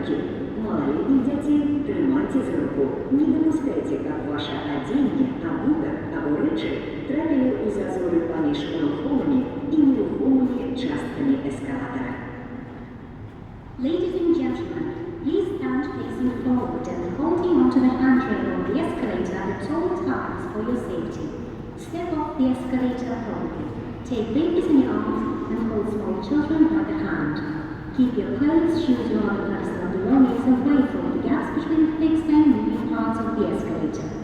руки. Малолетних детей тримайте за руку. Не допускайте, как ваше одіння, обувка або речі трапили у зазори поміж рухомими і нерухомими частками ескалатора. Ladies and gentlemen, please stand facing forward and holding onto the handrail of the escalator at all times for your safety. Step off the escalator promptly. Take babies in your arms and hold small children by the hand. Keep your clothes, shoes, or other personal belongings away from the gaps between the fixed and moving parts of the escalator.